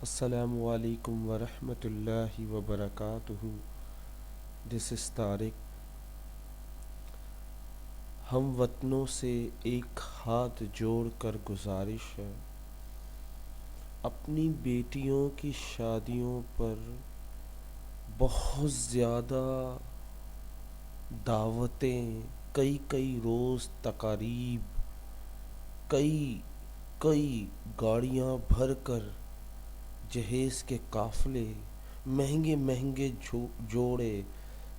السلام علیکم ورحمۃ اللہ وبرکاتہ۔ دس از طارق۔ ہم وطنوں سے ایک ہاتھ جوڑ کر گزارش ہے، اپنی بیٹیوں کی شادیوں پر بہت زیادہ دعوتیں، کئی روز تقاریب، کئی گاڑیاں بھر کر جہیز کے قافلے، مہنگے جوڑے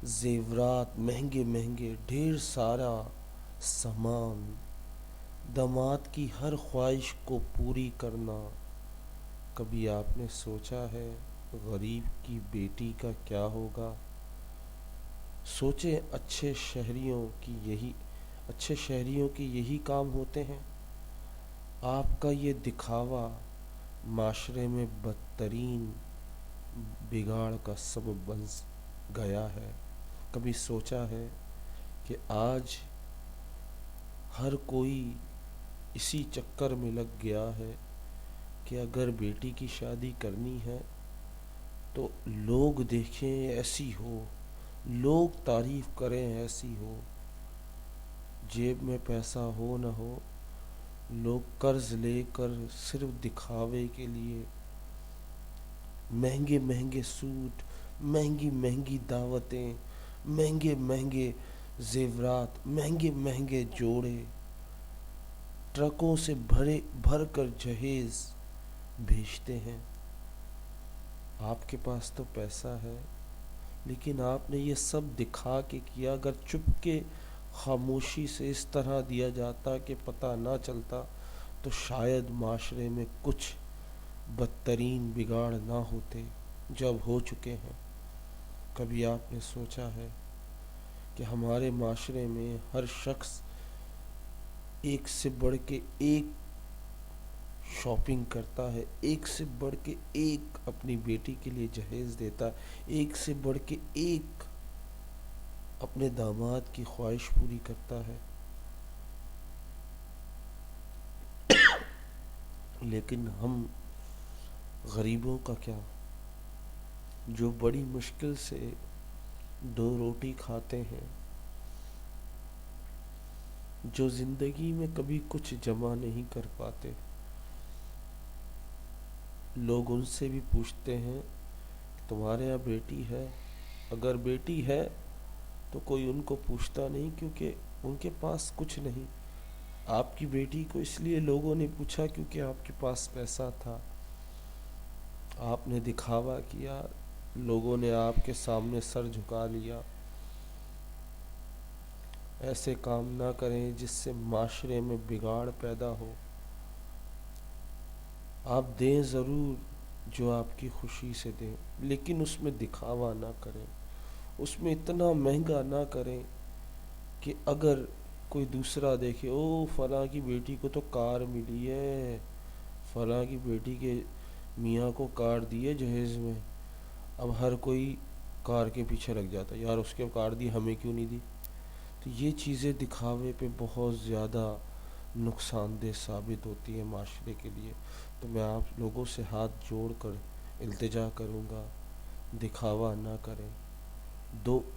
زیورات، مہنگے ڈھیر سارا سامان، داماد کی ہر خواہش کو پوری کرنا۔ کبھی آپ نے سوچا ہے غریب کی بیٹی کا کیا ہوگا؟ سوچیں، اچھے شہریوں کی یہی کام ہوتے ہیں۔ آپ کا یہ دکھاوا معاشرے میں بدترین بگاڑ کا سبب بن گیا ہے۔ کبھی سوچا ہے کہ آج ہر کوئی اسی چکر میں لگ گیا ہے کہ اگر بیٹی کی شادی کرنی ہے تو لوگ دیکھیں ایسی ہو، لوگ تعریف کریں ایسی ہو، جیب میں پیسہ ہو نہ ہو، لوگ قرض لے کر صرف دکھاوے کے لیے مہنگے سوٹ، مہنگی دعوتیں، مہنگے زیورات، مہنگے جوڑے، ٹرکوں سے بھر کر جہیز بھیجتے ہیں۔ آپ کے پاس تو پیسہ ہے، لیکن آپ نے یہ سب دکھا کے کیا۔ اگر چپ کے خاموشی سے اس طرح دیا جاتا کہ پتہ نہ چلتا تو شاید معاشرے میں کچھ بدترین بگاڑ نہ ہوتے جو اب ہو چکے ہیں۔ کبھی آپ نے سوچا ہے کہ ہمارے معاشرے میں ہر شخص ایک سے بڑھ کے ایک شاپنگ کرتا ہے، ایک سے بڑھ کے ایک اپنی بیٹی کے لیے جہیز دیتا ہے، ایک سے بڑھ کے ایک اپنے داماد کی خواہش پوری کرتا ہے، لیکن ہم غریبوں کا کیا، جو بڑی مشکل سے دو روٹی کھاتے ہیں، جو زندگی میں کبھی کچھ جمع نہیں کر پاتے؟ لوگ ان سے بھی پوچھتے ہیں تمہارے یہاں بیٹی ہے؟ اگر بیٹی ہے تو کوئی ان کو پوچھتا نہیں، کیونکہ ان کے پاس کچھ نہیں۔ آپ کی بیٹی کو اس لیے لوگوں نے پوچھا کیونکہ آپ کے پاس پیسہ تھا، آپ نے دکھاوا کیا، لوگوں نے آپ کے سامنے سر جھکا لیا۔ ایسے کام نہ کریں جس سے معاشرے میں بگاڑ پیدا ہو۔ آپ دیں ضرور جو آپ کی خوشی سے دیں، لیکن اس میں دکھاوا نہ کریں، اس میں اتنا مہنگا نہ کریں کہ اگر کوئی دوسرا دیکھے، او فلاں کی بیٹی کو تو کار ملی ہے، فلاں کی بیٹی کے میاں کو کار دی ہے جہیز میں۔ اب ہر کوئی کار کے پیچھے لگ جاتا ہے، یار اس کے کار دی ہمیں کیوں نہیں دی؟ تو یہ چیزیں دکھاوے پہ بہت زیادہ نقصان دہ ثابت ہوتی ہیں معاشرے کے لیے۔ تو میں آپ لوگوں سے ہاتھ جوڑ کر التجا کروں گا، دکھاوا نہ کریں،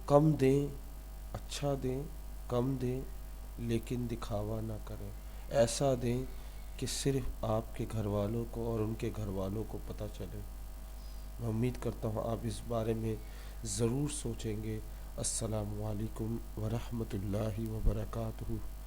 کم دیں، اچھا دیں، کم دیں، لیکن دکھاوا نہ کریں۔ ایسا دیں کہ صرف آپ کے گھر والوں کو اور ان کے گھر والوں کو پتہ چلے۔ میں امید کرتا ہوں آپ اس بارے میں ضرور سوچیں گے۔ السلام علیکم ورحمۃ اللہ وبرکاتہ۔